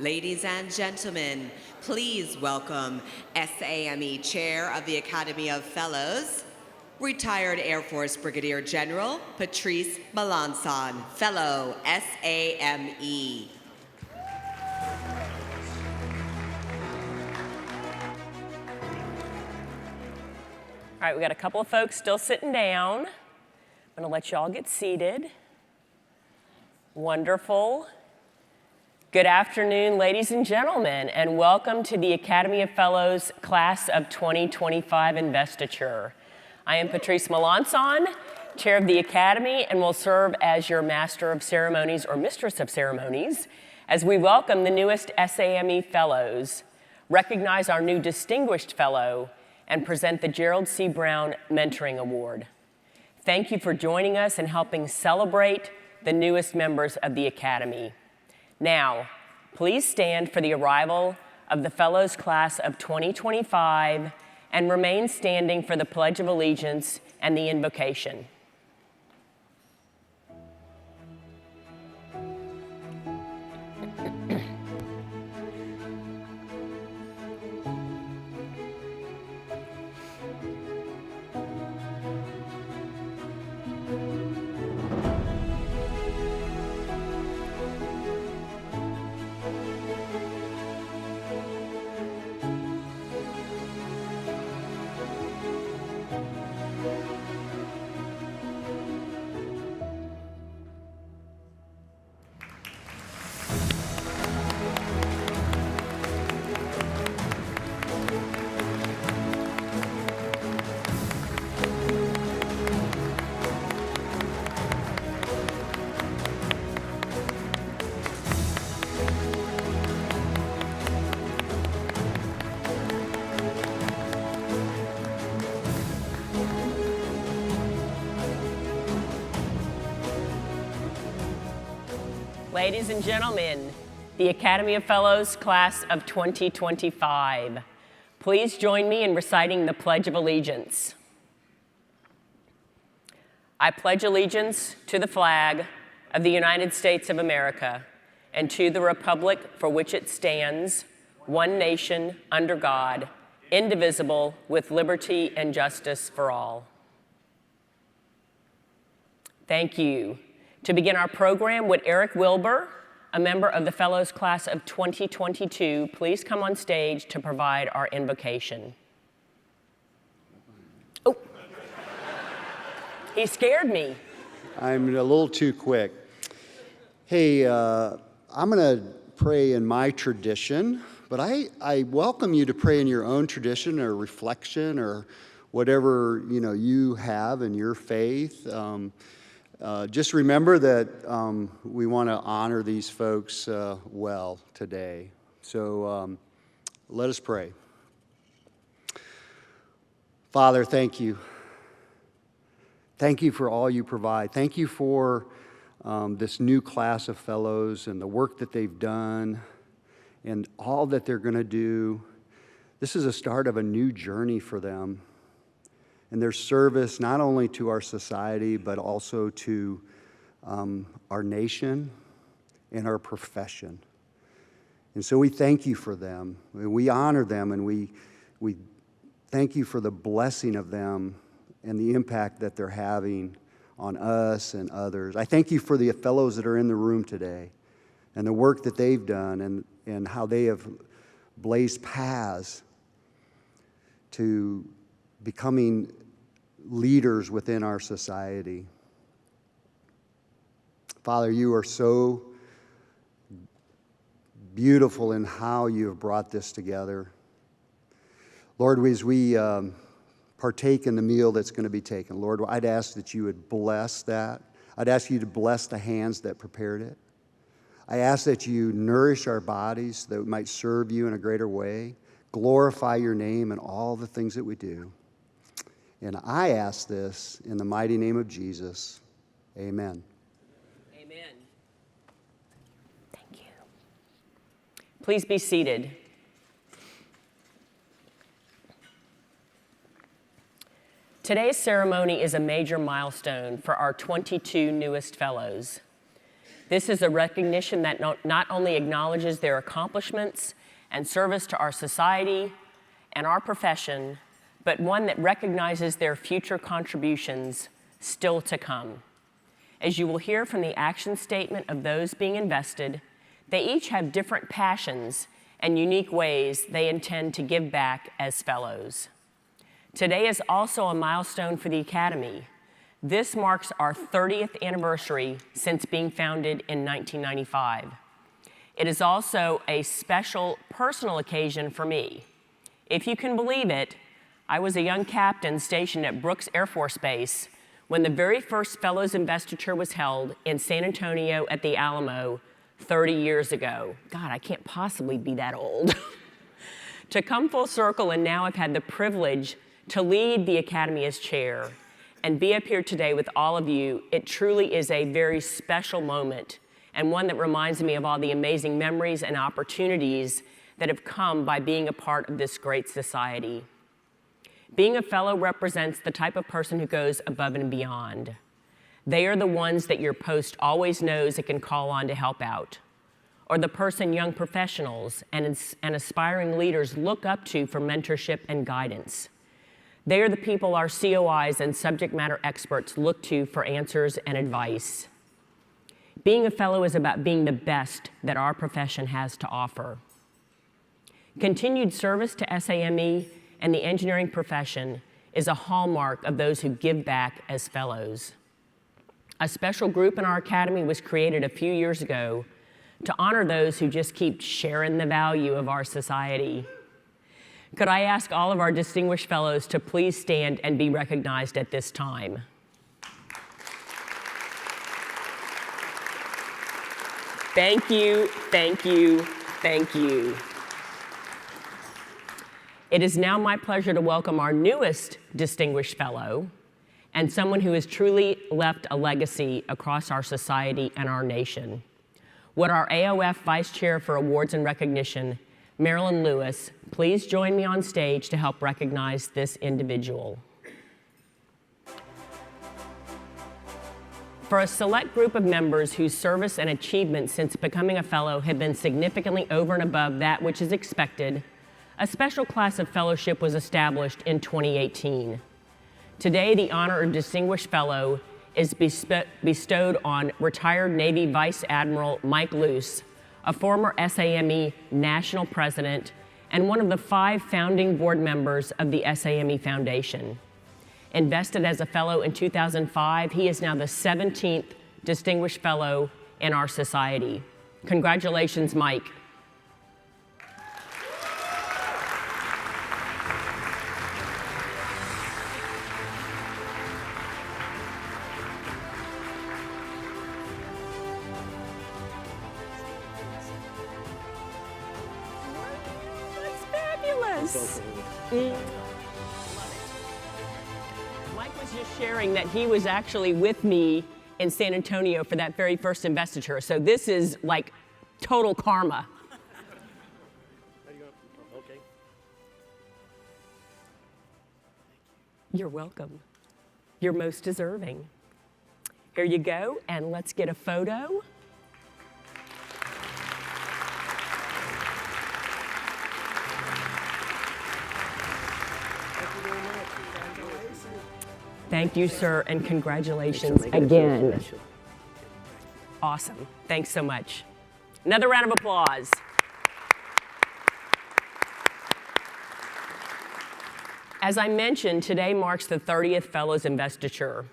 Ladies and gentlemen, please welcome SAME Chair of the Academy of Fellows, retired Air Force Brigadier General Patrice Melanson, Fellow SAME. All right, we got a couple of folks still sitting down. I'm gonna let you all get seated. Wonderful. Good afternoon, ladies and gentlemen, and welcome to the Academy of Fellows Class of 2025 Investiture. I am Patrice Melanson, Chair of the Academy, and will serve as your Master of Ceremonies or Mistress of Ceremonies as we welcome the newest SAME Fellows, recognize our new Distinguished Fellow, and present the Gerald C. Brown Mentoring Award. Thank you for joining us and helping celebrate the newest members of the Academy. Now, please stand for the arrival of the Fellows Class of 2025 and remain standing for the Pledge of Allegiance and the invocation. Ladies and gentlemen, the Academy of Fellows Class of 2025. Please join me in reciting the Pledge of Allegiance. I pledge allegiance to the flag of the United States of America and to the republic for which it stands, one nation, under God, indivisible, with liberty and justice for all. Thank you. To begin our program, would Eric Wilbur, a member of the Fellows Class of 2022, please come on stage to provide our invocation. Oh, he scared me. I'm a little too quick. Hey, I'm going to pray in my tradition, but I welcome you to pray in your own tradition or reflection or whatever you have in your faith. Just remember that we want to honor these folks well today. So let us pray. Father, thank you. Thank you for all you provide. Thank you for this new class of fellows and the work that they've done and all that they're going to do. This is a start of a new journey for them. And their service not only to our society, but also to our nation and our profession. And so we thank you for them. We honor them, and we thank you for the blessing of them and the impact that they're having on us and others. I thank you for the fellows that are in the room today and the work that they've done and how they have blazed paths to becoming leaders within our society. Father, you are so beautiful in how you have brought this together. Lord, as we partake in the meal that's going to be taken, Lord, I'd ask that you would bless that. I'd ask you to bless the hands that prepared it. I ask that you nourish our bodies that we might serve you in a greater way, glorify your name in all the things that we do. And I ask this in the mighty name of Jesus. Amen. Amen. Thank you. Please be seated. Today's ceremony is a major milestone for our 22 newest fellows. This is a recognition that not only acknowledges their accomplishments and service to our society and our profession, but one that recognizes their future contributions still to come. As you will hear from the action statement of those being invested, they each have different passions and unique ways they intend to give back as fellows. Today is also a milestone for the Academy. This marks our 30th anniversary since being founded in 1995. It is also a special personal occasion for me. If you can believe it, I was a young captain stationed at Brooks Air Force Base when the very first Fellows Investiture was held in San Antonio at the Alamo 30 years ago. God, I can't possibly be that old. To come full circle, and now I've had the privilege to lead the Academy as chair and be up here today with all of you, it truly is a very special moment and one that reminds me of all the amazing memories and opportunities that have come by being a part of this great society. Being a fellow represents the type of person who goes above and beyond. They are the ones that your post always knows it can call on to help out, or the person young professionals and aspiring leaders look up to for mentorship and guidance. They are the people our COIs and subject matter experts look to for answers and advice. Being a fellow is about being the best that our profession has to offer. Continued service to SAME and the engineering profession is a hallmark of those who give back as fellows. A special group in our Academy was created a few years ago to honor those who just keep sharing the value of our society. Could I ask all of our distinguished fellows to please stand and be recognized at this time? Thank you, thank you, thank you. It is now my pleasure to welcome our newest distinguished fellow and someone who has truly left a legacy across our society and our nation. Would our AOF Vice Chair for Awards and Recognition, Marilyn Lewis, please join me on stage to help recognize this individual. For a select group of members whose service and achievements since becoming a fellow have been significantly over and above that which is expected, a special class of fellowship was established in 2018. Today, the honor of Distinguished Fellow is bestowed on retired Navy Vice Admiral Mike Luce, a former SAME national president and one of the 5 founding board members of the SAME Foundation. Invested as a fellow in 2005, he is now the 17th Distinguished Fellow in our society. Congratulations, Mike. Mike was just sharing that he was actually with me in San Antonio for that very first investiture. So this is like total karma. Okay. You're welcome. You're most deserving. Here you go, and let's get a photo. Thank you, sir, and congratulations again. Awesome. Thanks so much. Another round of applause. As I mentioned, today marks the 30th Fellows Investiture.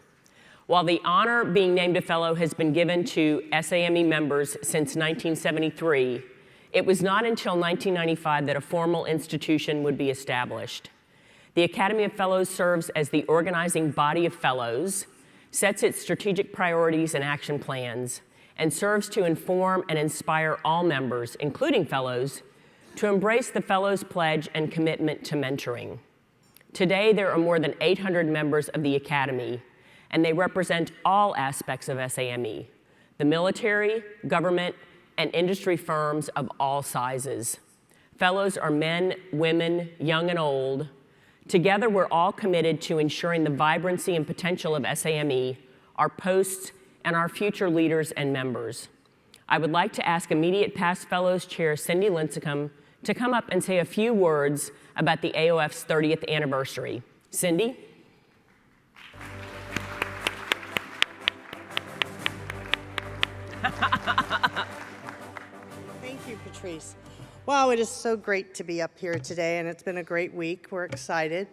While the honor being named a fellow has been given to SAME members since 1973, it was not until 1995 that a formal institution would be established. The Academy of Fellows serves as the organizing body of fellows, sets its strategic priorities and action plans, and serves to inform and inspire all members, including fellows, to embrace the Fellows Pledge and commitment to mentoring. Today, there are more than 800 members of the Academy, and they represent all aspects of SAME, the military, government, and industry firms of all sizes. Fellows are men, women, young and old. Together, we're all committed to ensuring the vibrancy and potential of SAME, our posts, and our future leaders and members. I would like to ask immediate past fellows chair Cindy Lincecum to come up and say a few words about the AOF's 30th anniversary. Cindy? Thank you, Patrice. Wow, it is so great to be up here today, and it's been a great week. We're excited.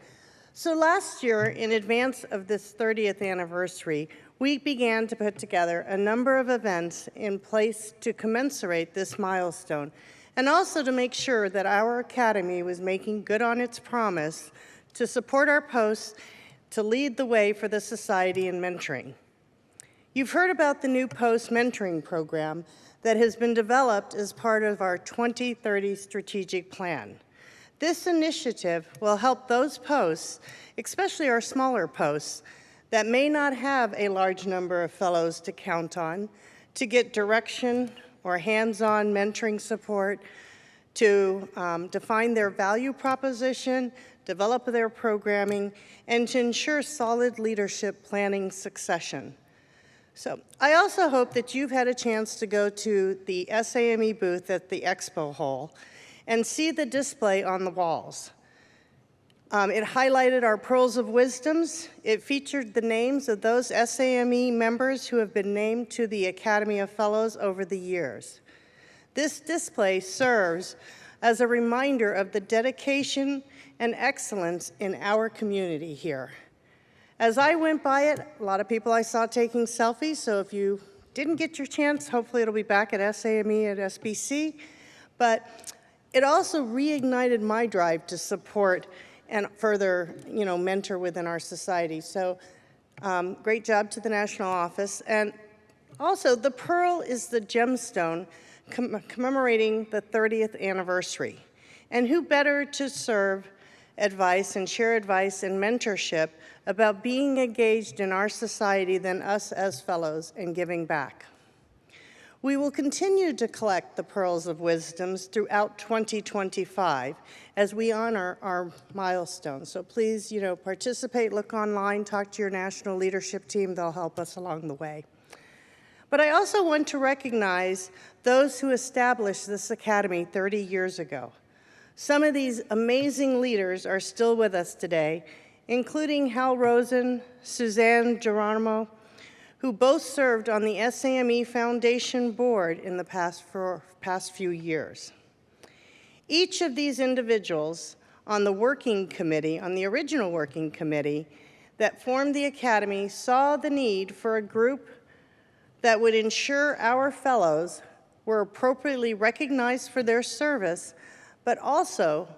So last year, in advance of this 30th anniversary, we began to put together a number of events in place to commensurate this milestone, and also to make sure that our Academy was making good on its promise to support our posts, to lead the way for the Society in mentoring. You've heard about the new post mentoring program that has been developed as part of our 2030 strategic plan. This initiative will help those posts, especially our smaller posts, that may not have a large number of fellows to count on, to get direction or hands-on mentoring support, to define their value proposition, develop their programming, and to ensure solid leadership planning succession. So I also hope that you've had a chance to go to the SAME booth at the expo hall and see the display on the walls. It highlighted our Pearls of Wisdoms. It featured the names of those SAME members who have been named to the Academy of Fellows over the years. This display serves as a reminder of the dedication and excellence in our community here. As I went by it, a lot of people I saw taking selfies, so if you didn't get your chance, hopefully it'll be back at SAME at SBC. But it also reignited my drive to support and further, mentor within our society. So great job to the national office. And also, the Pearl is the gemstone commemorating the 30th anniversary. And who better to serve advice and share advice and mentorship about being engaged in our society than us as fellows and giving back. We will continue to collect the Pearls of Wisdoms throughout 2025 as we honor our milestones. So please, participate, look online, talk to your national leadership team. They'll help us along the way. But I also want to recognize those who established this academy 30 years ago. Some of these amazing leaders are still with us today, including Hal Rosen, Suzanne Geronimo, who both served on the SAME Foundation board in the past few years. Each of these individuals on the working committee, on the original working committee that formed the Academy, saw the need for a group that would ensure our fellows were appropriately recognized for their service, but also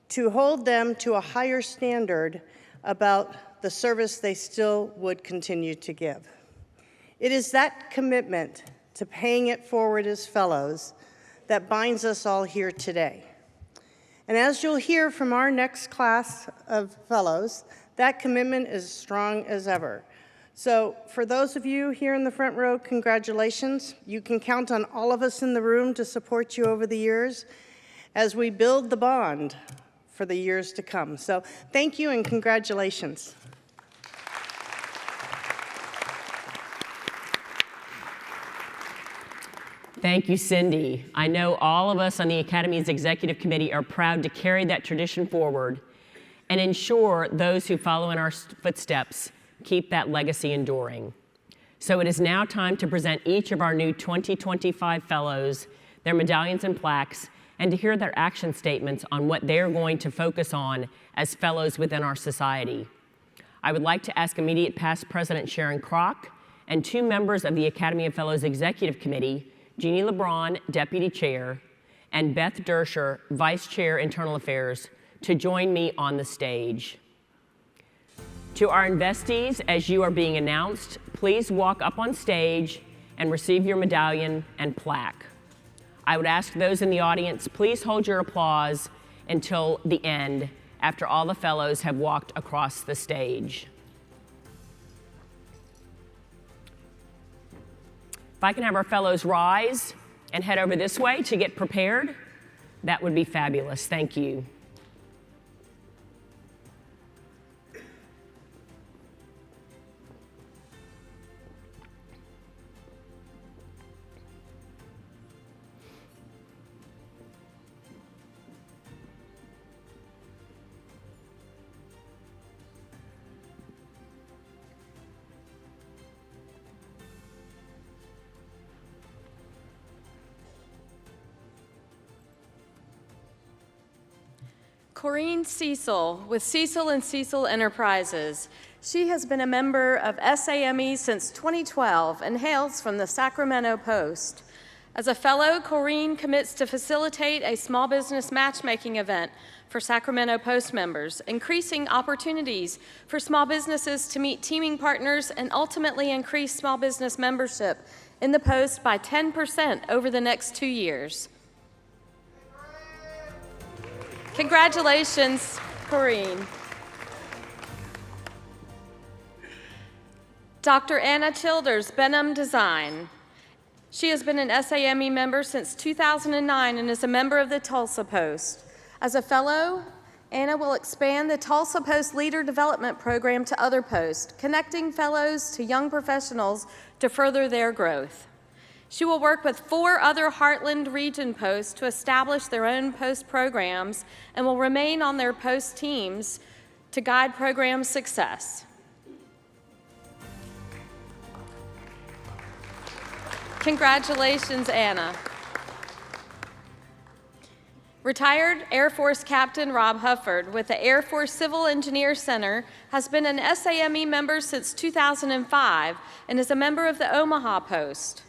to hold them to a higher standard about the service they still would continue to give. It is that commitment to paying it forward as fellows that binds us all here today. And as you'll hear from our next class of fellows, that commitment is strong as ever. So for those of you here in the front row, congratulations. You can count on all of us in the room to support you over the years as we build the bond for the years to come. So thank you and congratulations. Thank you, Cindy. I know all of us on the Academy's Executive Committee are proud to carry that tradition forward and ensure those who follow in our footsteps keep that legacy enduring. So it is now time to present each of our new 2025 fellows their medallions and plaques and to hear their action statements on what they're going to focus on as fellows within our society. I would like to ask immediate past President Sharon Kroc and two members of the Academy of Fellows Executive Committee, Jeannie LeBron, Deputy Chair, and Beth Dersher, Vice Chair, Internal Affairs, to join me on the stage. To our investees, as you are being announced, please walk up on stage and receive your medallion and plaque. I would ask those in the audience, please hold your applause until the end, after all the fellows have walked across the stage. If I can have our fellows rise and head over this way to get prepared, that would be fabulous. Thank you. Corinne Cecil with Cecil and Cecil Enterprises. She has been a member of SAME since 2012 and hails from the Sacramento Post. As a fellow, Corinne commits to facilitate a small business matchmaking event for Sacramento Post members, increasing opportunities for small businesses to meet teaming partners and ultimately increase small business membership in the Post by 10% over the next 2 years. Congratulations, Corinne. Dr. Anna Childers, Benham Design. She has been an SAME member since 2009 and is a member of the Tulsa Post. As a fellow, Anna will expand the Tulsa Post Leader Development Program to other posts, connecting fellows to young professionals to further their growth. She will work with 4 other Heartland Region posts to establish their own post programs and will remain on their post teams to guide program success. Congratulations, Anna. Retired Air Force Captain Rob Hufford with the Air Force Civil Engineer Center has been an SAME member since 2005 and is a member of the Omaha Post.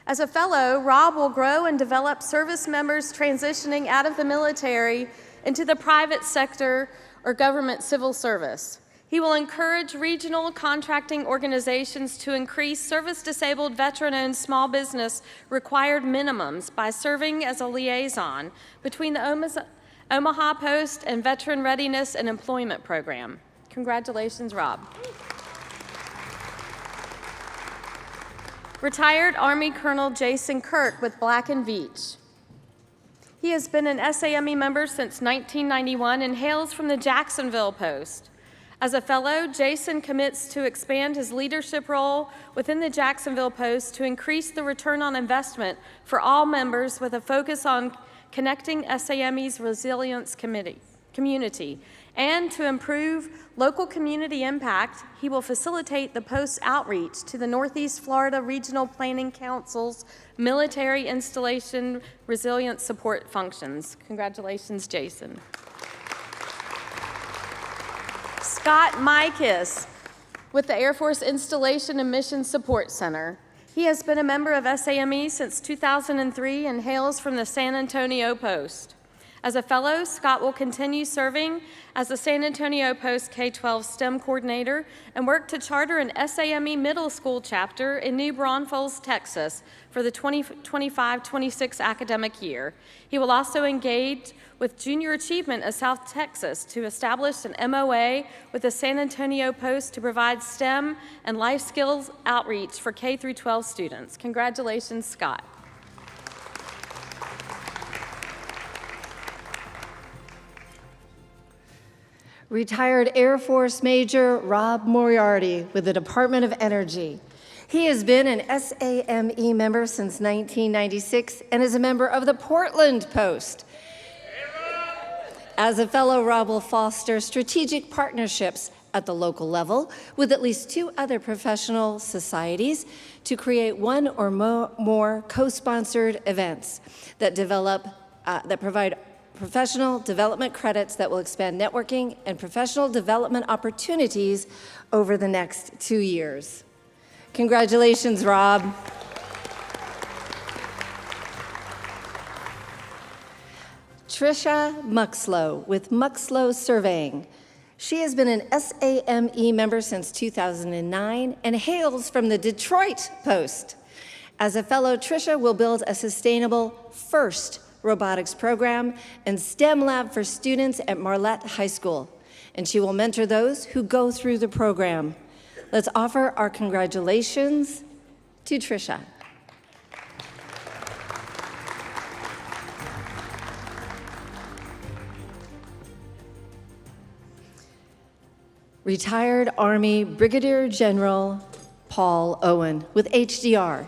As a fellow, Rob will grow and develop service members transitioning out of the military into the private sector or government civil service. He will encourage regional contracting organizations to increase service-disabled veteran-owned small business required minimums by serving as a liaison between the Omaha Post and Veteran Readiness and Employment Program. Congratulations, Rob. Retired Army Colonel Jason Kirk with Black & Veatch. He has been an SAME member since 1991 and hails from the Jacksonville Post. As a fellow, Jason commits to expand his leadership role within the Jacksonville Post to increase the return on investment for all members with a focus on connecting SAME's resilience community. And to improve local community impact, he will facilitate the Post's outreach to the Northeast Florida Regional Planning Council's military installation resilience support functions. Congratulations, Jason. Scott Mikis with the Air Force Installation and Mission Support Center. He has been a member of SAME since 2003 and hails from the San Antonio Post. As a fellow, Scott will continue serving as the San Antonio Post K-12 STEM coordinator and work to charter an SAME middle school chapter in New Braunfels, Texas for the 2025-26 academic year. He will also engage with Junior Achievement of South Texas to establish an MOA with the San Antonio Post to provide STEM and life skills outreach for K-12 students. Congratulations, Scott. Retired Air Force Major Rob Moriarty with the Department of Energy. He has been an SAME member since 1996 and is a member of the Portland Post. As a fellow, Rob will foster strategic partnerships at the local level with at least 2 other professional societies to create 1 or more co-sponsored events that provide professional development credits that will expand networking and professional development opportunities over the next 2 years. Congratulations, Rob. Tricia Muxlow with Muxlow Surveying. She has been an SAME member since 2009 and hails from the Detroit Post. As a fellow, Tricia will build a sustainable FIRST robotics program and STEM lab for students at Marlette High School, and she will mentor those who go through the program. Let's offer our congratulations to Tricia. Retired Army Brigadier General Paul Owen with HDR.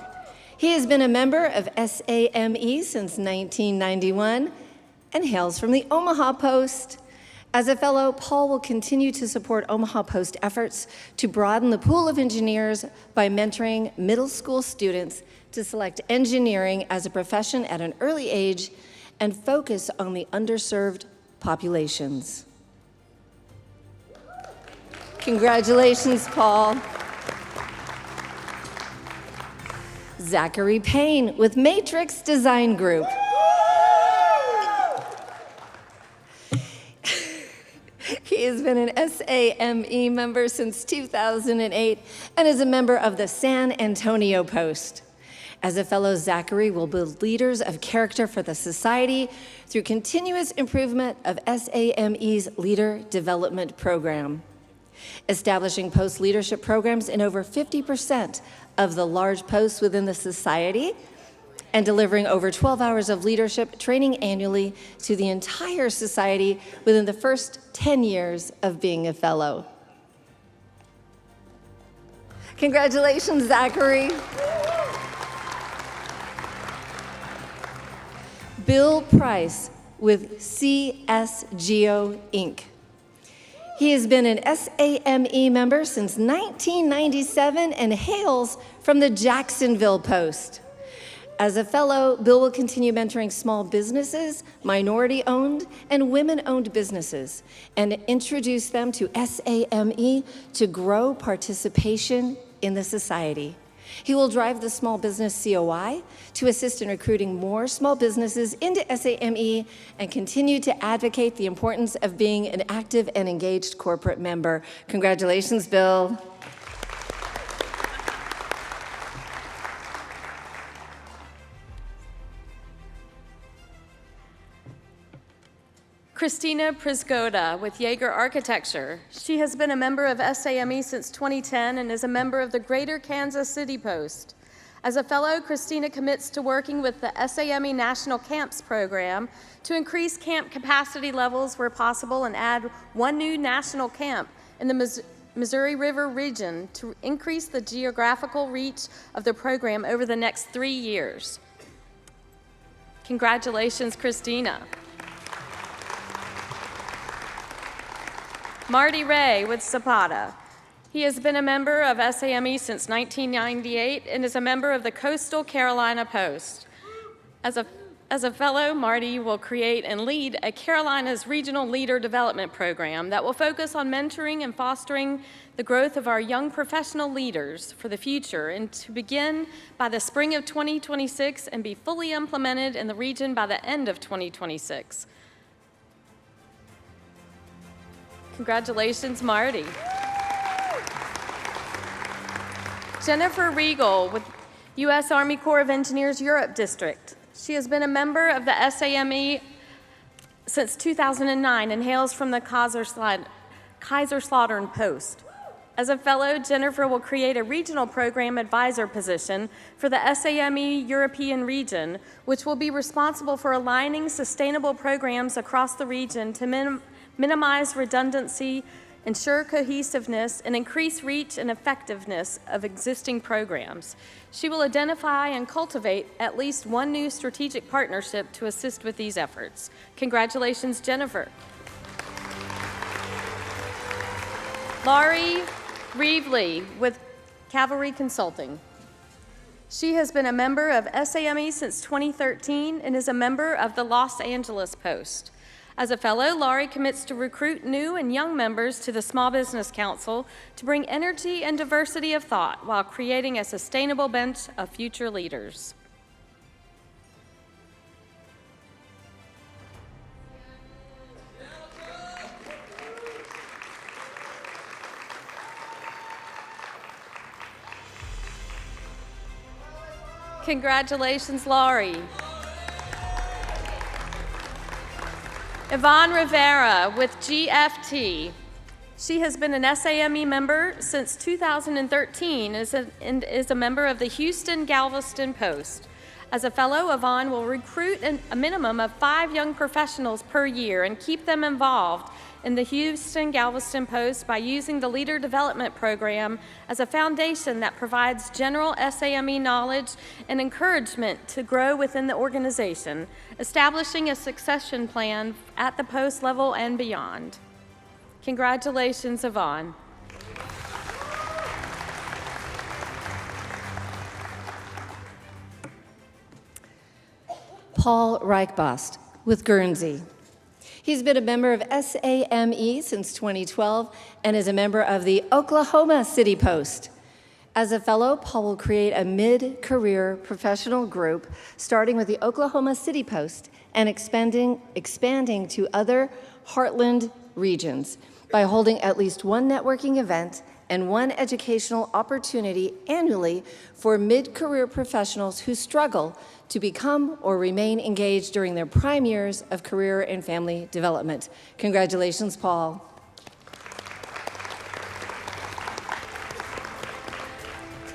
He has been a member of SAME since 1991 and hails from the Omaha Post. As a fellow, Paul will continue to support Omaha Post efforts to broaden the pool of engineers by mentoring middle school students to select engineering as a profession at an early age and focus on the underserved populations. Congratulations, Paul. Zachary Payne with Matrix Design Group. He has been an SAME member since 2008 and is a member of the San Antonio Post. As a fellow, Zachary will build leaders of character for the society through continuous improvement of SAME's Leader Development Program, establishing post leadership programs in over 50% of the large posts within the society, and delivering over 12 hours of leadership training annually to the entire society within the first 10 years of being a fellow. Congratulations, Zachary. Bill Price with CSGO Inc. He has been an SAME member since 1997 and hails from the Jacksonville Post. As a fellow, Bill will continue mentoring small businesses, minority-owned, and women-owned businesses, and introduce them to SAME to grow participation in the society. He will drive the Small Business COI to assist in recruiting more small businesses into SAME and continue to advocate the importance of being an active and engaged corporate member. Congratulations, Bill. Christina Prisgoda with Jaeger Architecture. She has been a member of SAME since 2010 and is a member of the Greater Kansas City Post. As a fellow, Christina commits to working with the SAME National Camps Program to increase camp capacity levels where possible and add one new national camp in the Missouri River region to increase the geographical reach of the program over the next 3 years. Congratulations, Christina. Marty Ray with Zapata. He has been a member of SAME since 1998 and is a member of the Coastal Carolina Post. As a fellow, Marty will create and lead a Carolinas Regional Leader Development Program that will focus on mentoring and fostering the growth of our young professional leaders for the future, and to begin by the spring of 2026 and be fully implemented in the region by the end of 2026. Congratulations, Marty. Jennifer Regal with U.S. Army Corps of Engineers Europe District. She has been a member of the SAME since 2009 and hails from the Kaiserslautern Post. As a fellow, Jennifer will create a regional program advisor position for the SAME European region, which will be responsible for aligning sustainable programs across the region to minimize redundancy, ensure cohesiveness, and increase reach and effectiveness of existing programs. She will identify and cultivate at least one new strategic partnership to assist with these efforts. Congratulations, Jennifer. Laurie Reevely with Cavalry Consulting. She has been a member of SAME since 2013 and is a member of the Los Angeles Post. As a fellow, Laurie commits to recruit new and young members to the Small Business Council to bring energy and diversity of thought while creating a sustainable bench of future leaders. Congratulations, Laurie. Yvonne Rivera with GFT. She has been an SAME member since 2013 and is a member of the Houston-Galveston Post. As a fellow, Yvonne will recruit a minimum of 5 young professionals per year and keep them involved in the Houston-Galveston Post by using the Leader Development Program as a foundation that provides general SAME knowledge and encouragement to grow within the organization, establishing a succession plan at the post level and beyond. Congratulations, Yvonne. Paul Reichbost with Guernsey. He's been a member of SAME since 2012 and is a member of the Oklahoma City Post. As a fellow, Paul will create a mid-career professional group, starting with the Oklahoma City Post and expanding to other Heartland regions by holding at least one networking event and one educational opportunity annually for mid-career professionals who struggle to become or remain engaged during their prime years of career and family development. Congratulations, Paul.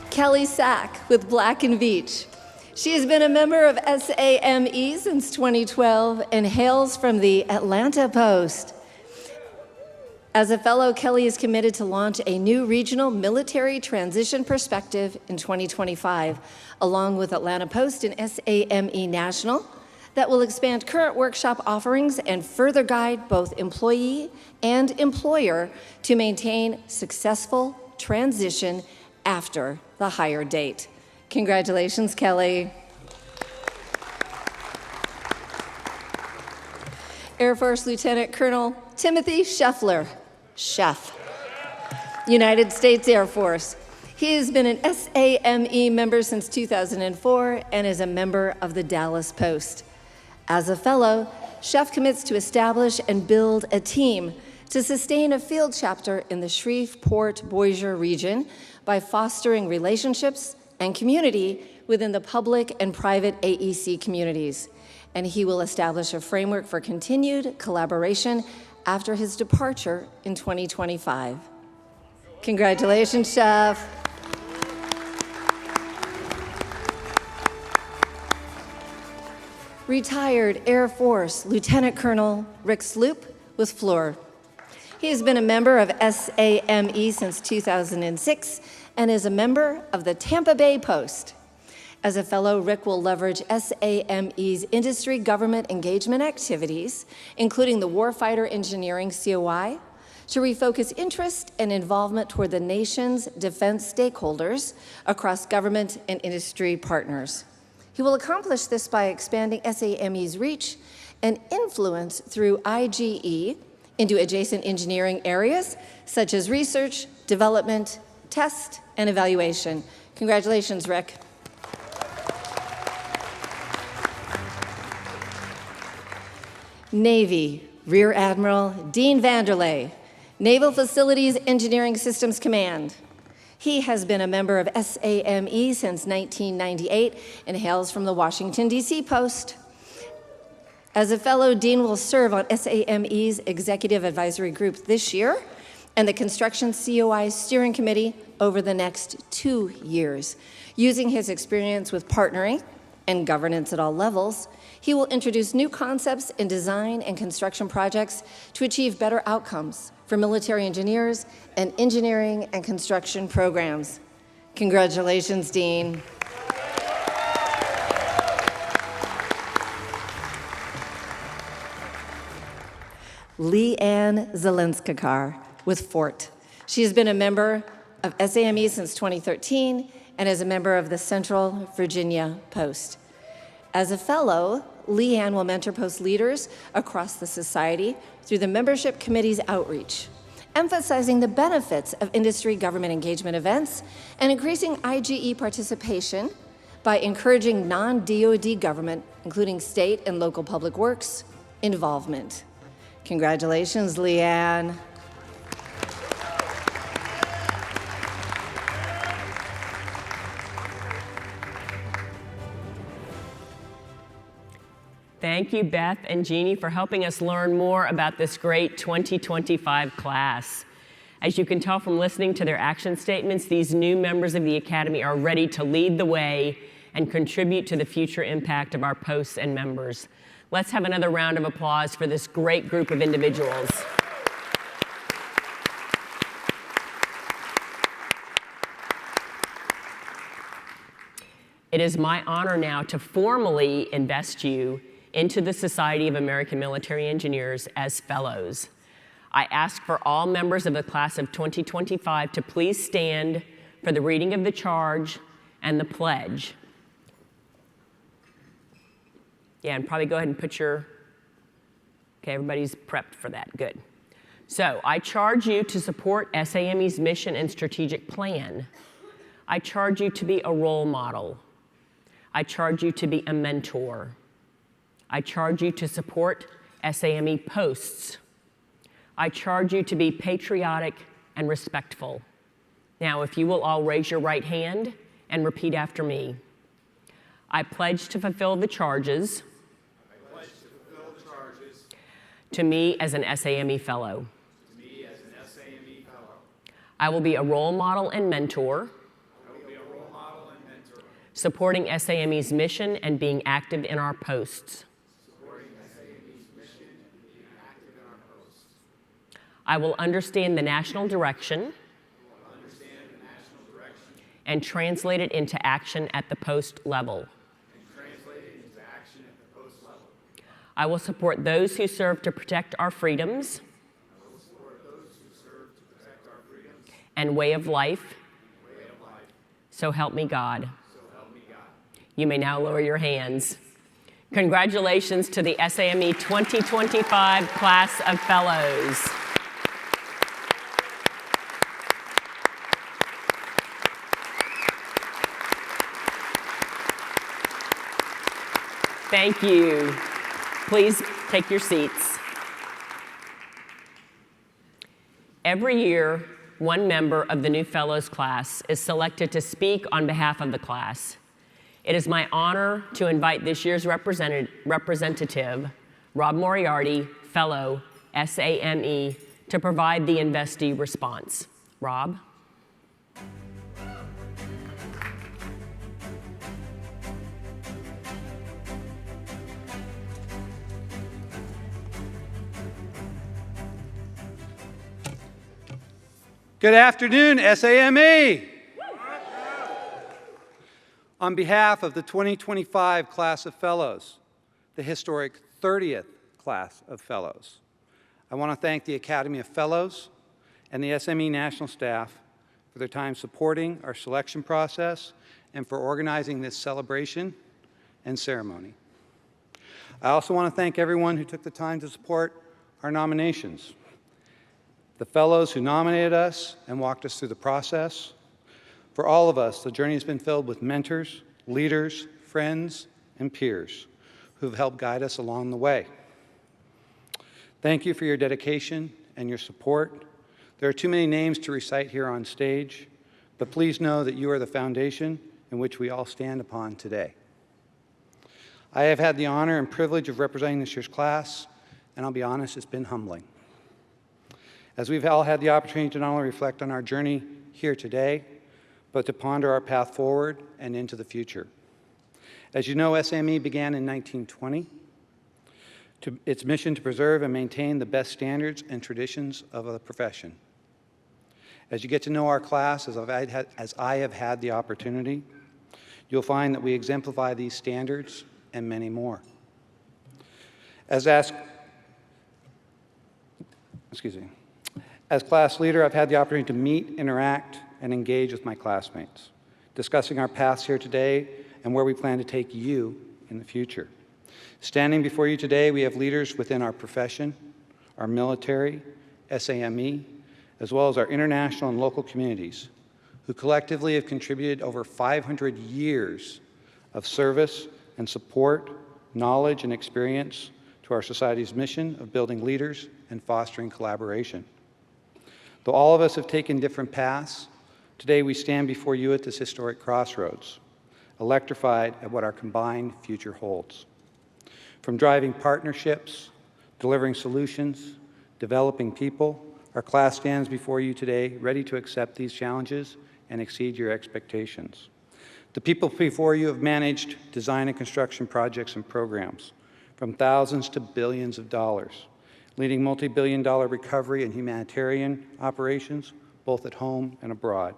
Kelly Sack with Black & Veatch. She has been a member of SAME since 2012 and hails from the Atlanta Post. As a fellow, Kelly is committed to launch a new regional military transition perspective in 2025, along with Atlanta Post and SAME National, that will expand current workshop offerings and further guide both employee and employer to maintain successful transition after the hire date. Congratulations, Kelly. Air Force Lieutenant Colonel Timothy Scheffler, Chef, United States Air Force. He has been an SAME member since 2004 and is a member of the Dallas Post. As a fellow, Chef commits to establish and build a team to sustain a field chapter in the Shreveport-Bossier region by fostering relationships and community within the public and private AEC communities. And he will establish a framework for continued collaboration after his departure in 2025. Congratulations, Chef. Retired Air Force Lieutenant Colonel Rick Sloop with Fluor. He has been a member of SAME since 2006 and is a member of the Tampa Bay Post. As a fellow, Rick will leverage SAME's industry government engagement activities, including the Warfighter Engineering COI, to refocus interest and involvement toward the nation's defense stakeholders across government and industry partners. He will accomplish this by expanding SAME's reach and influence through IGE into adjacent engineering areas such as research, development, test, and evaluation. Congratulations, Rick. Navy, Rear Admiral Dean Vanderlei, Naval Facilities Engineering Systems Command. He has been a member of SAME since 1998 and hails from the Washington, D.C. Post. As a fellow, Dean will serve on SAME's Executive Advisory Group this year and the Construction COI Steering Committee over the next 2 years. Using his experience with partnering and governance at all levels, he will introduce new concepts in design and construction projects to achieve better outcomes for military engineers and engineering and construction programs. Congratulations, Dean. Leanne Zelenskakar with Fort. She has been a member of SAME since 2013 and is a member of the Central Virginia Post. As a fellow, Leanne will mentor Post leaders across the society through the membership committee's outreach, emphasizing the benefits of industry-government engagement events and increasing IGE participation by encouraging non-DoD government, including state and local public works, involvement. Congratulations, Leanne. Thank you, Beth and Jeannie, for helping us learn more about this great 2025 class. As you can tell from listening to their action statements, these new members of the Academy are ready to lead the way and contribute to the future impact of our posts and members. Let's have another round of applause for this great group of individuals. It is my honor now to formally invest you into the Society of American Military Engineers as fellows. I ask for all members of the class of 2025 to please stand for the reading of the charge and the pledge. Yeah, and probably go ahead and put your Okay, everybody's prepped for that, good. So I charge you to support SAME's mission and strategic plan. I charge you to be a role model. I charge you to be a mentor. I charge you to support SAME posts. I charge you to be patriotic and respectful. Now, if you will all raise your right hand and repeat after me. I pledge to fulfill the charges to me as an SAME fellow. I will be a role model and mentor, supporting SAME's mission and being active in our posts. I will understand the national direction and translate it into action at the post level. I will support those who serve to protect our freedoms and way of life. So help me God. You may now lower your hands. Congratulations to the SAME 2025 Class of Fellows. Thank you. Please take your seats. Every year, one member of the new Fellows class is selected to speak on behalf of the class. It is my honor to invite this year's representative, Rob Moriarty, Fellow, SAME, to provide the investee response. Rob? Good afternoon, SAME. On behalf of the 2025 Class of Fellows, the historic 30th Class of Fellows, I want to thank the Academy of Fellows and the SME National Staff for their time supporting our selection process and for organizing this celebration and ceremony. I also want to thank everyone who took the time to support our nominations. The fellows who nominated us and walked us through the process. For all of us, the journey has been filled with mentors, leaders, friends, and peers who have helped guide us along the way. Thank you for your dedication and your support. There are too many names to recite here on stage, but please know that you are the foundation in which we all stand upon today. I have had the honor and privilege of representing this year's class, and I'll be honest, it's been humbling. As we've all had the opportunity to not only reflect on our journey here today, but to ponder our path forward and into the future. As you know, SAME began in 1920, its mission to preserve and maintain the best standards and traditions of the profession. As you get to know our class, as I have had the opportunity, you'll find that we exemplify these standards and many more. As class leader, I've had the opportunity to meet, interact, and engage with my classmates, discussing our paths here today and where we plan to take you in the future. Standing before you today, we have leaders within our profession, our military, SAME, as well as our international and local communities, who collectively have contributed over 500 years of service and support, knowledge, and experience to our society's mission of building leaders and fostering collaboration. Though all of us have taken different paths, today we stand before you at this historic crossroads, electrified at what our combined future holds. From driving partnerships, delivering solutions, developing people, our class stands before you today ready to accept these challenges and exceed your expectations. The people before you have managed design and construction projects and programs, from thousands to billions of dollars, leading multi-billion-dollar recovery and humanitarian operations, both at home and abroad,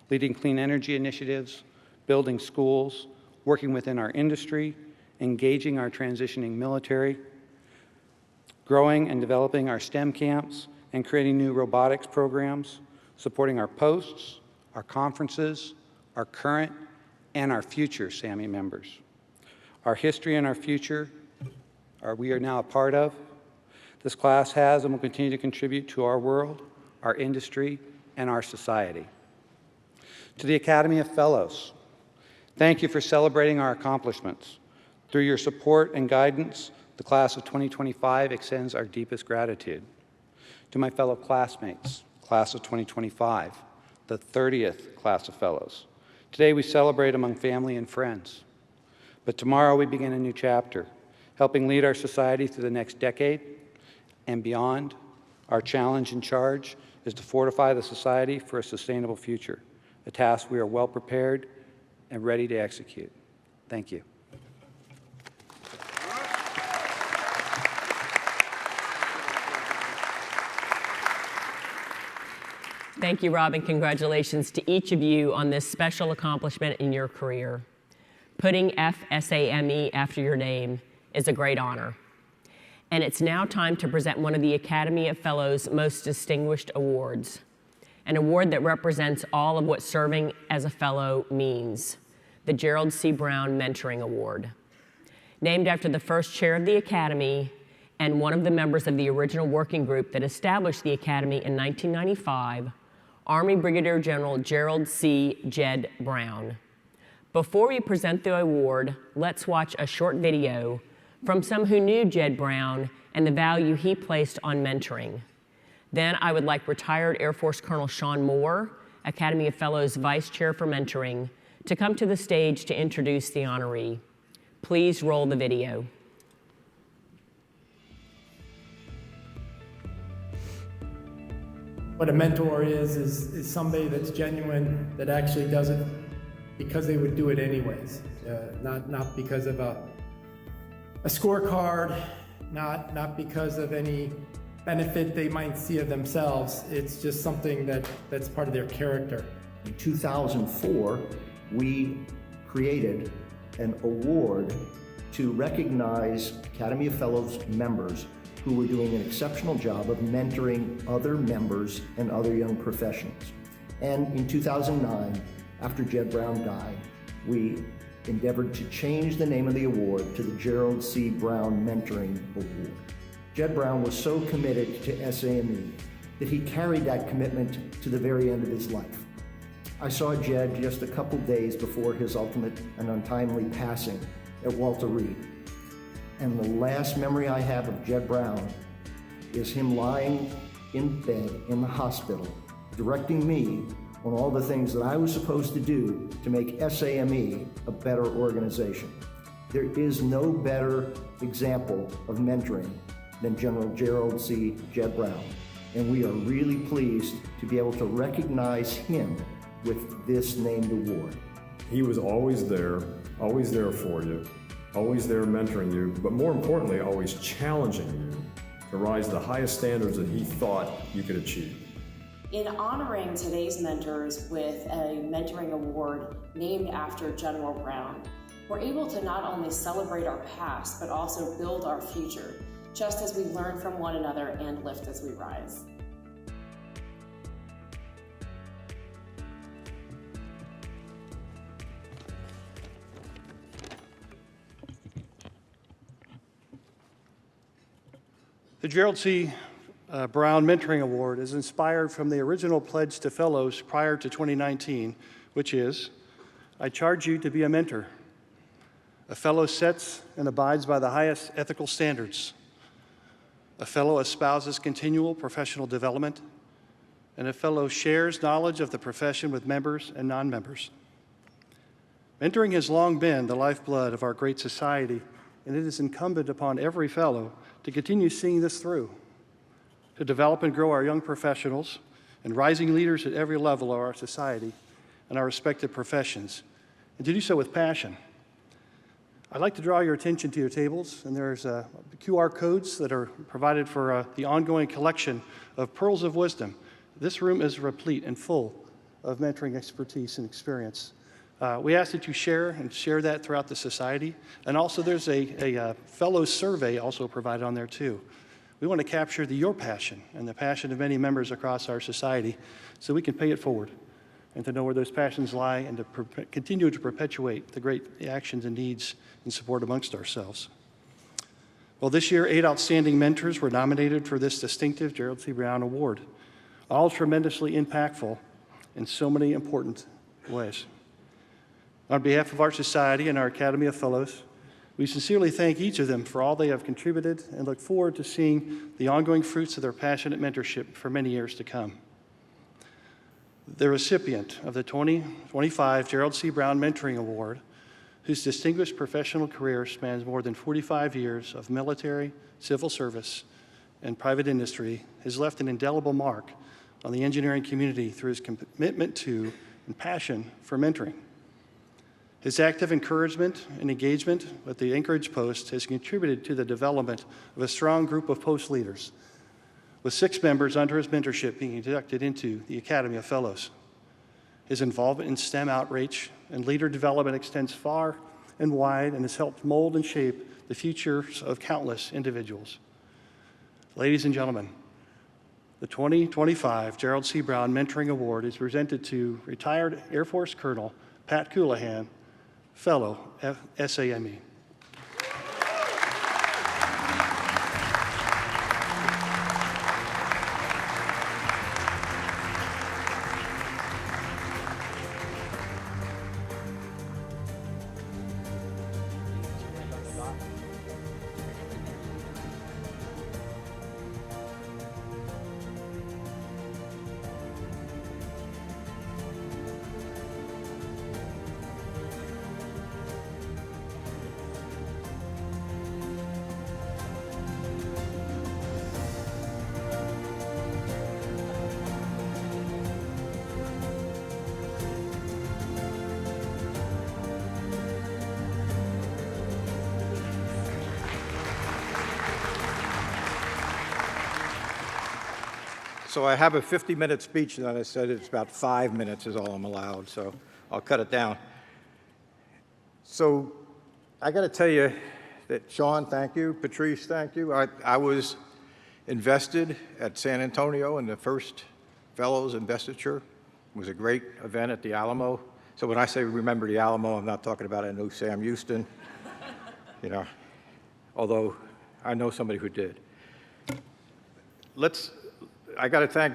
leading clean energy initiatives, building schools, working within our industry, engaging our transitioning military, growing and developing our STEM camps, and creating new robotics programs, supporting our posts, our conferences, our current and our future SAME members. Our history and our future we are now a part of, This class has and will continue to contribute to our world, our industry, and our society. To the Academy of Fellows, thank you for celebrating our accomplishments. Through your support and guidance, the class of 2025 extends our deepest gratitude. To my fellow classmates, class of 2025, the 30th class of fellows, today we celebrate among family and friends. But tomorrow we begin a new chapter, helping lead our society through the next decade and beyond. Our challenge and charge is to fortify the society for a sustainable future, a task we are well prepared and ready to execute. Thank you. Thank you, Rob, and congratulations to each of you on this special accomplishment in your career. Putting FSAME after your name is a great honor. And it's now time to present one of the Academy of Fellows' most distinguished awards, an award that represents all of what serving as a fellow means, the Gerald C. Brown Mentoring Award. Named after the first chair of the Academy and one of the members of the original working group that established the Academy in 1995, Army Brigadier General Gerald C. Jed Brown. Before we present the award, let's watch a short video from some who knew Jed Brown and the value he placed on mentoring. Then I would like retired Air Force Colonel Sean Moore, Academy of Fellows Vice Chair for Mentoring, to come to the stage to introduce the honoree. Please roll the video. What a mentor is somebody that's genuine, that actually does it because they would do it anyways, not because of a scorecard, not because of any benefit they might see of themselves. It's just something that's part of their character. In 2004, we created an award to recognize Academy of Fellows members who were doing an exceptional job of mentoring other members and other young professionals. And in 2009, after Jed Brown died, we endeavored to change the name of the award to the Gerald C. Brown Mentoring Award. Jed Brown was so committed to SAME that he carried that commitment to the very end of his life. I saw Jed just a couple days before his ultimate and untimely passing at Walter Reed. And the last memory I have of Jed Brown is him lying in bed in the hospital, directing me on all the things that I was supposed to do to make SAME a better organization. There is no better example of mentoring than General Gerald C. Jed Brown, and we are really pleased to be able to recognize him with this named award. He was always there for you, always there mentoring you, but more importantly, always challenging you to rise to the highest standards that he thought you could achieve. In honoring today's mentors with a mentoring award named after General Brown, we're able to not only celebrate our past, but also build our future, just as we learn from one another and lift as we rise. The Gerald C. Brown Mentoring Award is inspired from the original pledge to fellows prior to 2019, which is, I charge you to be a mentor. A fellow sets and abides by the highest ethical standards. A fellow espouses continual professional development, and a fellow shares knowledge of the profession with members and non-members. Mentoring has long been the lifeblood of our great society, and it is incumbent upon every fellow to continue seeing this through, to develop and grow our young professionals and rising leaders at every level of our society and our respective professions, and to do so with passion. I'd like to draw your attention to your tables, and there's QR codes that are provided for the ongoing collection of pearls of wisdom. This room is replete and full of mentoring expertise and experience. We ask that you share that throughout the society. And also there's a fellow survey also provided on there too. We want to capture your passion and the passion of many members across our society so we can pay it forward and to know where those passions lie and to continue to perpetuate the great actions and needs and support amongst ourselves. Well, this year, 8 outstanding mentors were nominated for this distinctive Gerald C. Brown Award, all tremendously impactful in so many important ways. On behalf of our society and our Academy of Fellows, we sincerely thank each of them for all they have contributed and look forward to seeing the ongoing fruits of their passionate mentorship for many years to come. The recipient of the 2025 Gerald C. Brown Mentoring Award, whose distinguished professional career spans more than 45 years of military, civil service, and private industry, has left an indelible mark on the engineering community through his commitment to and passion for mentoring. His active encouragement and engagement with the Anchorage Post has contributed to the development of a strong group of Post leaders, with 6 members under his mentorship being inducted into the Academy of Fellows. His involvement in STEM outreach and leader development extends far and wide and has helped mold and shape the futures of countless individuals. Ladies and gentlemen, the 2025 Gerald C. Brown Mentoring Award is presented to retired Air Force Colonel Pat Coulahan, Fellow SAME. So I have a 50-minute speech, and then I said it's about 5 minutes is all I'm allowed, so I'll cut it down. So I got to tell you that, Sean, thank you. Patrice, thank you. I was invested at San Antonio in the first Fellows Investiture. It was a great event at the Alamo. So when I say remember the Alamo, I'm not talking about I know Sam Houston, you know, although I know somebody who did. I got to thank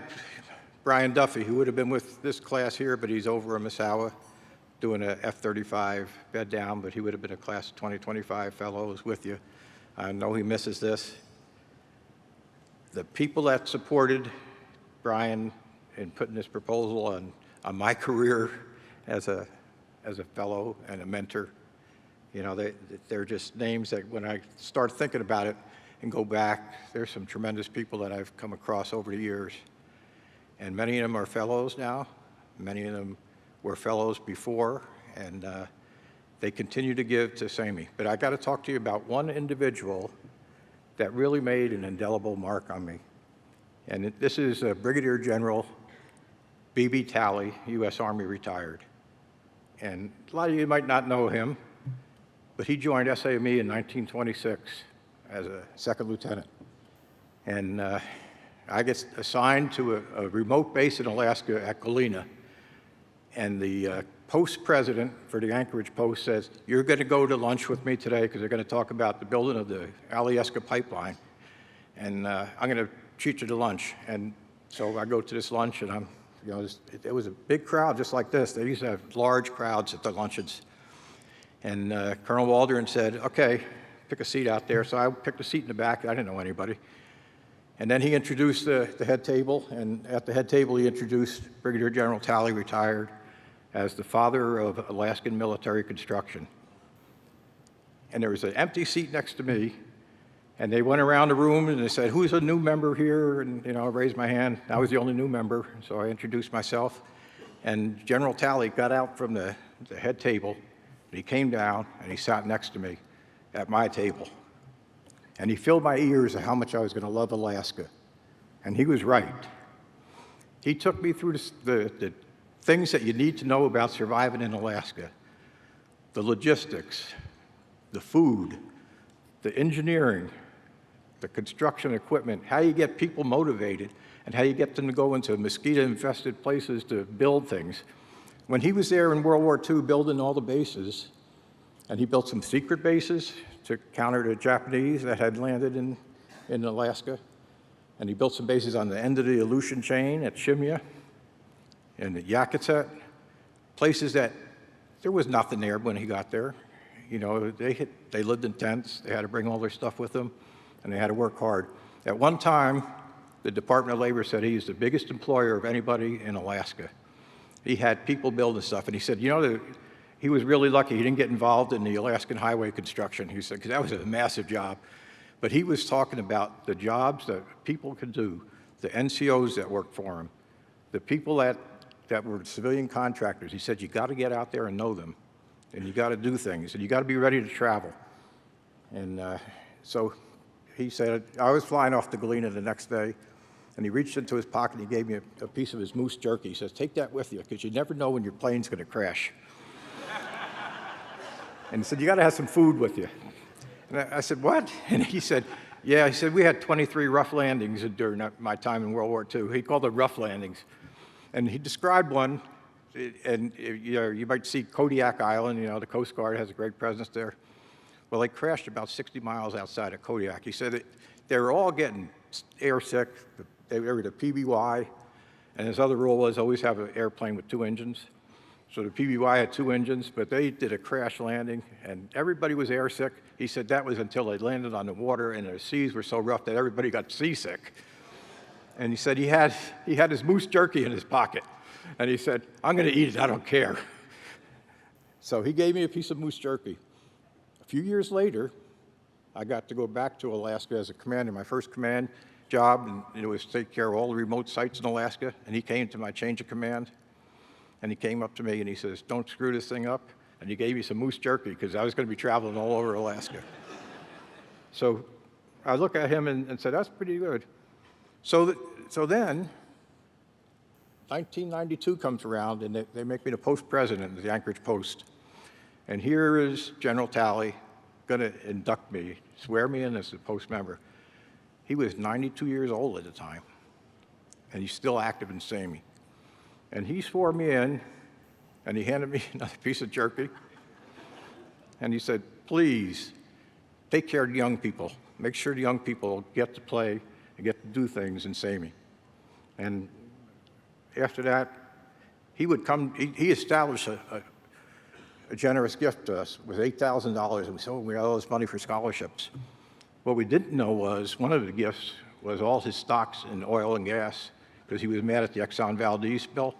Brian Duffy, who would have been with this class here, but he's over in Misawa doing a F-35 bed down, but he would have been a class of 2025 fellows with you. I know he misses this. The people that supported Brian in putting this proposal on my career as a fellow and a mentor, you know, they're just names that when I start thinking about it, and go back, there's some tremendous people that I've come across over the years. And many of them are fellows now. Many of them were fellows before, and they continue to give to SAME. But I got to talk to you about one individual that really made an indelible mark on me. And this is Brigadier General B.B. Talley, U.S. Army retired. And a lot of you might not know him, but he joined SAME in 1926. As a second lieutenant. And I get assigned to a remote base in Alaska at Galena. And the post president for the Anchorage Post says, you're going to go to lunch with me today because they're going to talk about the building of the Alyeska pipeline. And I'm going to treat you to lunch. And so I go to this lunch, and it was a big crowd just like this. They used to have large crowds at the luncheons. And Colonel Waldron said, okay, pick a seat out there. So I picked a seat in the back. I didn't know anybody. And then he introduced the head table, and at the head table he introduced Brigadier General Talley, retired, as the father of Alaskan military construction. And there was an empty seat next to me, and they went around the room and they said, who's a new member here? And I raised my hand. I was the only new member, so I introduced myself. And General Talley got out from the head table, and he came down and he sat next to me at my table. And he filled my ears of how much I was going to love Alaska. And he was right. He took me through the things that you need to know about surviving in Alaska. The logistics, the food, the engineering, the construction equipment, how you get people motivated, and how you get them to go into mosquito-infested places to build things. When he was there in World War II building all the bases, and he built some secret bases to counter the Japanese that had landed in Alaska. And he built some bases on the end of the Aleutian chain at Shimya and at Yakutat, places that there was nothing there when he got there. You know, they lived in tents, they had to bring all their stuff with them, and they had to work hard. At one time, the Department of Labor said he's the biggest employer of anybody in Alaska. He had people building stuff, and he said, you know, he was really lucky he didn't get involved in the Alaskan highway construction, he said, because that was a massive job. But he was talking about the jobs that people could do, the NCOs that worked for him, the people that were civilian contractors. He said, you got to get out there and know them, and you got to do things, and you got to be ready to travel. And so he said, I was flying off to Galena the next day, and he reached into his pocket and he gave me a piece of his moose jerky. He says, take that with you, because you never know when your plane's going to crash. And he said, you got to have some food with you. And I said, what? And he said, yeah, he said, we had 23 rough landings during my time in World War II. He called them rough landings. And he described one, and you know, you might see Kodiak Island, you know, the Coast Guard has a great presence there. Well, they crashed about 60 miles outside of Kodiak. He said they were all getting air sick. They were the PBY, and his other rule was always have an airplane with 2 engines. So the PBY had 2 engines, but they did a crash landing, and everybody was air sick. He said that was until they landed on the water, and the seas were so rough that everybody got seasick. And he said he had his moose jerky in his pocket, and he said, I'm going to eat it, I don't care. So he gave me a piece of moose jerky. A few years later, I got to go back to Alaska as a commander. My first command job, and it was to take care of all the remote sites in Alaska, and he came to my change of command, and he came up to me and he says, don't screw this thing up, and he gave me some moose jerky because I was going to be traveling all over Alaska. So I looked at him and said, that's pretty good. So then, 1992 comes around, and they make me the post president of the Anchorage Post. And here is General Talley going to induct me, swear me in as a post member. He was 92 years old at the time, and he's still active in SAMI. And he swore me in, and he handed me another piece of jerky, and he said, please, take care of the young people. Make sure the young people get to play and get to do things in SAMI. And after that, he would come, he established a generous gift to us with $8,000, and we said, oh, we got all this money for scholarships. What we didn't know was one of the gifts was all his stocks in oil and gas, because he was mad at the Exxon Valdez spill,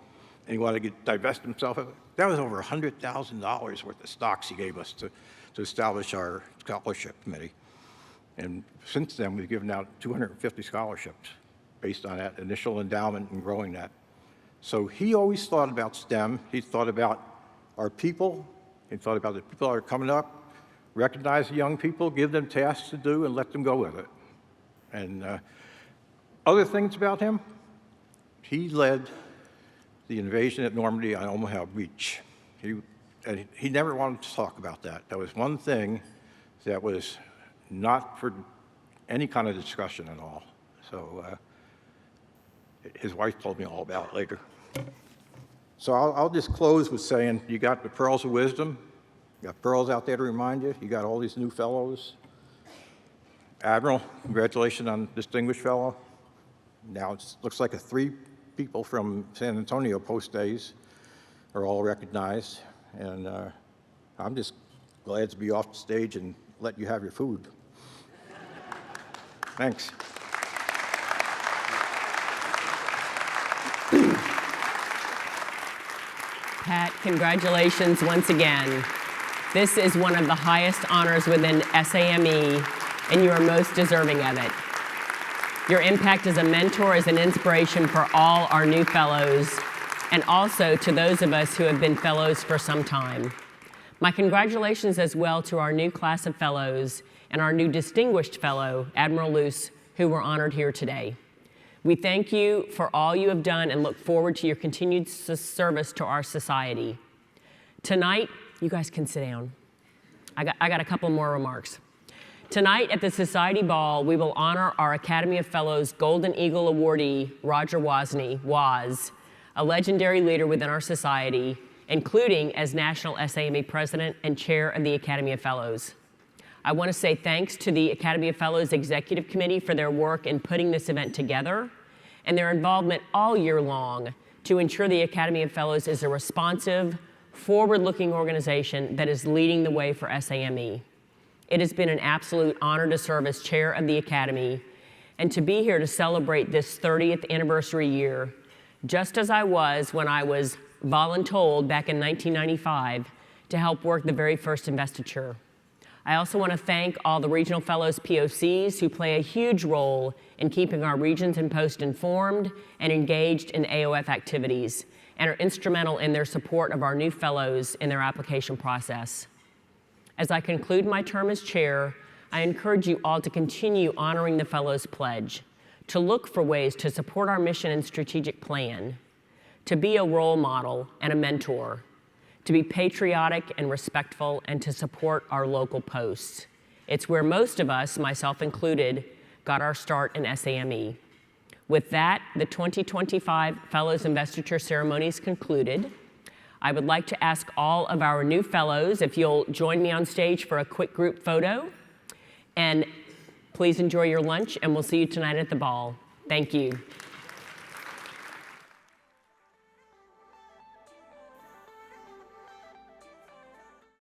and he wanted to divest himself of it. That was over $100,000 worth of stocks he gave us to establish our scholarship committee. And since then, we've given out 250 scholarships based on that initial endowment and growing that. So he always thought about STEM. He thought about our people. He thought about the people that are coming up, recognize the young people, give them tasks to do, and let them go with it. And other things about him, he led the invasion at Normandy on Omaha Beach. He never wanted to talk about that. That was one thing that was not for any kind of discussion at all. So his wife told me all about it later. So I'll just close with saying you got the pearls of wisdom. You got pearls out there to remind you. You got all these new fellows. Admiral, congratulations on Distinguished Fellow. Now it looks like 3 people from San Antonio post days are all recognized. And I'm just glad to be off the stage and let you have your food. Thanks. Pat, congratulations once again. This is one of the highest honors within SAME, and you are most deserving of it. Your impact as a mentor is an inspiration for all our new fellows, and also to those of us who have been fellows for some time. My congratulations as well to our new class of fellows and our new distinguished fellow, Admiral Luce, who were honored here today. We thank you for all you have done and look forward to your continued service to our society. Tonight, you guys can sit down. I got a couple more remarks. Tonight at the Society Ball, we will honor our Academy of Fellows Golden Eagle awardee, Roger Wozni, Woz, a legendary leader within our society, including as National SAME President and Chair of the Academy of Fellows. I want to say thanks to the Academy of Fellows Executive Committee for their work in putting this event together and their involvement all year long to ensure the Academy of Fellows is a responsive, forward-looking organization that is leading the way for SAME. It has been an absolute honor to serve as chair of the Academy and to be here to celebrate this 30th anniversary year, just as I was when I was voluntold back in 1995 to help work the very first investiture. I also want to thank all the Regional Fellows POCs who play a huge role in keeping our regions and posts informed and engaged in AOF activities and are instrumental in their support of our new fellows in their application process. As I conclude my term as chair, I encourage you all to continue honoring the Fellows Pledge, to look for ways to support our mission and strategic plan, to be a role model and a mentor, to be patriotic and respectful, and to support our local posts. It's where most of us, myself included, got our start in SAME. With that, the 2025 Fellows Investiture Ceremony is concluded. I would like to ask all of our new fellows if you'll join me on stage for a quick group photo. And please enjoy your lunch, and we'll see you tonight at the ball. Thank you.